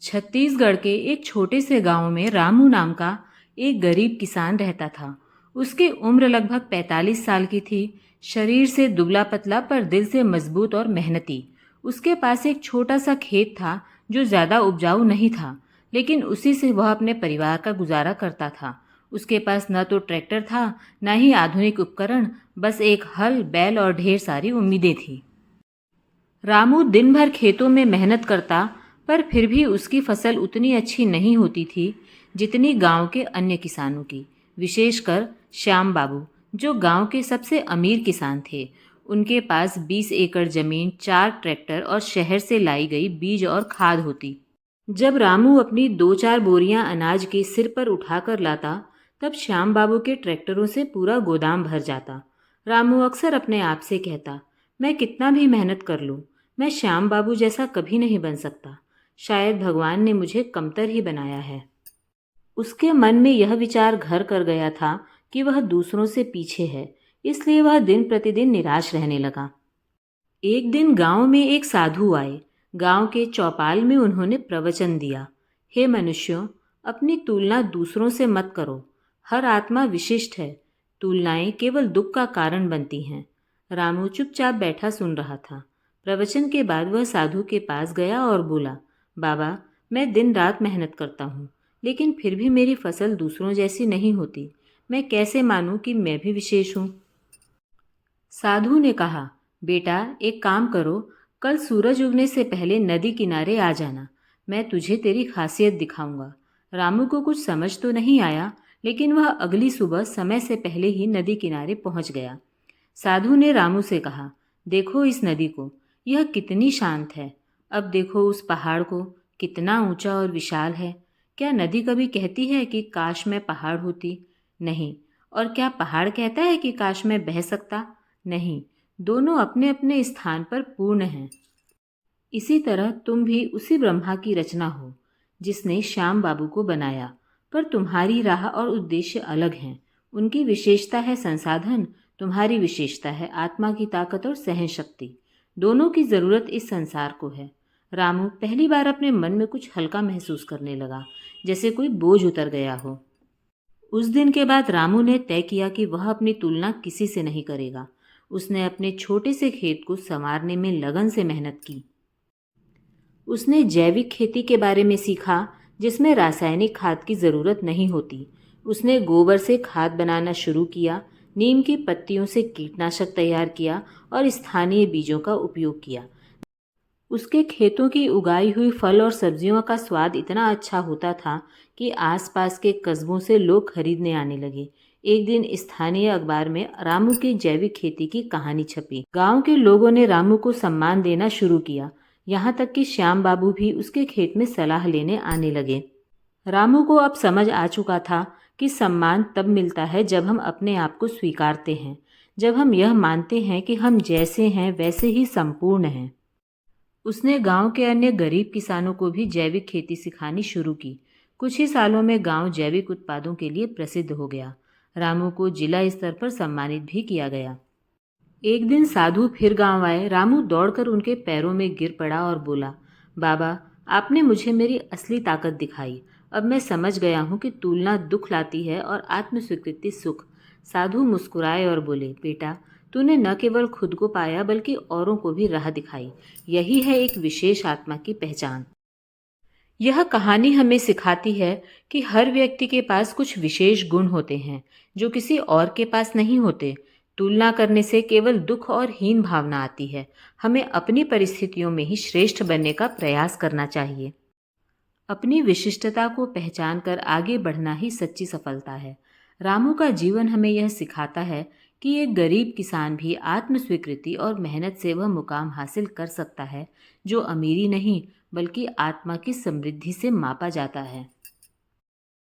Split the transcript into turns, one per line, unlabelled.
छत्तीसगढ़ के एक छोटे से गांव में रामू नाम का एक गरीब किसान रहता था। उसकी उम्र लगभग 45 साल की थी। शरीर से दुबला पतला पर दिल से मजबूत और मेहनती। उसके पास एक छोटा सा खेत था जो ज़्यादा उपजाऊ नहीं था, लेकिन उसी से वह अपने परिवार का गुजारा करता था। उसके पास न तो ट्रैक्टर था, न ही आधुनिक उपकरण, बस एक हल, बैल और ढेर सारी उम्मीदें थी। रामू दिन भर खेतों में मेहनत करता, पर फिर भी उसकी फसल उतनी अच्छी नहीं होती थी जितनी गांव के अन्य किसानों की। विशेषकर श्याम बाबू, जो गांव के सबसे अमीर किसान थे। उनके पास 20 एकड़ जमीन, 4 ट्रैक्टर और शहर से लाई गई बीज और खाद होती। जब रामू अपनी 2-4 बोरियां अनाज के सिर पर उठाकर लाता, तब श्याम बाबू के ट्रैक्टरों से पूरा गोदाम भर जाता। रामू अक्सर अपने आप से कहता, मैं कितना भी मेहनत कर लूं, मैं श्याम बाबू जैसा कभी नहीं बन सकता। शायद भगवान ने मुझे कमतर ही बनाया है। उसके मन में यह विचार घर कर गया था कि वह दूसरों से पीछे है, इसलिए वह दिन प्रतिदिन निराश रहने लगा। एक दिन गांव में एक साधु आए। गांव के चौपाल में उन्होंने प्रवचन दिया, हे मनुष्यों, अपनी तुलना दूसरों से मत करो। हर आत्मा विशिष्ट है। तुलनाएं केवल दुख का कारण बनती हैं। रामू चुपचाप बैठा सुन रहा था। प्रवचन के बाद वह साधु के पास गया और बोला, बाबा, मैं दिन रात मेहनत करता हूँ, लेकिन फिर भी मेरी फसल दूसरों जैसी नहीं होती। मैं कैसे मानूं कि मैं भी विशेष हूँ? साधु ने कहा, बेटा, एक काम करो, कल सूरज उगने से पहले नदी किनारे आ जाना। मैं तुझे तेरी खासियत दिखाऊंगा। रामू को कुछ समझ तो नहीं आया, लेकिन वह अगली सुबह समय से पहले ही नदी किनारे पहुंच गया। साधु ने रामू से कहा, देखो इस नदी को, यह कितनी शांत है। अब देखो उस पहाड़ को, कितना ऊंचा और विशाल है। क्या नदी कभी कहती है कि काश मैं पहाड़ होती? नहीं। और क्या पहाड़ कहता है कि काश मैं बह सकता? नहीं। दोनों अपने अपने स्थान पर पूर्ण हैं। इसी तरह तुम भी उसी ब्रह्मा की रचना हो जिसने श्याम बाबू को बनाया, पर तुम्हारी राह और उद्देश्य अलग हैं। उनकी विशेषता है संसाधन, तुम्हारी विशेषता है आत्मा की ताकत और सहन शक्ति। दोनों की जरूरत इस संसार को है। रामू पहली बार अपने मन में कुछ हल्का महसूस करने लगा, जैसे कोई बोझ उतर गया हो। उस दिन के बाद रामू ने तय किया कि वह अपनी तुलना किसी से नहीं करेगा। उसने अपने छोटे से खेत को संवारने में लगन से मेहनत की। उसने जैविक खेती के बारे में सीखा, जिसमें रासायनिक खाद की ज़रूरत नहीं होती। उसने गोबर से खाद बनाना शुरू किया, नीम की पत्तियों से कीटनाशक तैयार किया और स्थानीय बीजों का उपयोग किया। उसके खेतों की उगाई हुई फल और सब्जियों का स्वाद इतना अच्छा होता था कि आसपास के कस्बों से लोग खरीदने आने लगे। एक दिन स्थानीय अखबार में रामू की जैविक खेती की कहानी छपी। गांव के लोगों ने रामू को सम्मान देना शुरू किया, यहाँ तक कि श्याम बाबू भी उसके खेत में सलाह लेने आने लगे। रामू को अब समझ आ चुका था कि सम्मान तब मिलता है जब हम अपने आप को स्वीकारते हैं, जब हम यह मानते हैं कि हम जैसे हैं वैसे ही संपूर्ण हैं। उसने गांव के अन्य गरीब किसानों को भी जैविक खेती सिखानी शुरू की। कुछ ही सालों में गांव जैविक उत्पादों के लिए प्रसिद्ध हो गया। रामू को जिला स्तर पर सम्मानित भी किया गया। एक दिन साधु फिर गांव आए। रामू दौड़कर उनके पैरों में गिर पड़ा और बोला, बाबा, आपने मुझे मेरी असली ताकत दिखाई। अब मैं समझ गया हूँ कि तुलना दुख लाती है और आत्मस्वीकृति सुख। साधु मुस्कुराए और बोले, बेटा, तूने न केवल खुद को पाया बल्कि औरों को भी राह दिखाई। यही है एक विशेष आत्मा की पहचान। यह कहानी हमें सिखाती है कि हर व्यक्ति के पास कुछ विशेष गुण होते हैं जो किसी और के पास नहीं होते। तुलना करने से केवल दुख और हीन भावना आती है। हमें अपनी परिस्थितियों में ही श्रेष्ठ बनने का प्रयास करना चाहिए। अपनी विशिष्टता को पहचान कर आगे बढ़ना ही सच्ची सफलता है। रामू का जीवन हमें यह सिखाता है कि एक गरीब किसान भी आत्म स्वीकृति और मेहनत से वह मुकाम हासिल कर सकता है जो अमीरी नहीं बल्कि आत्मा की समृद्धि से मापा जाता है।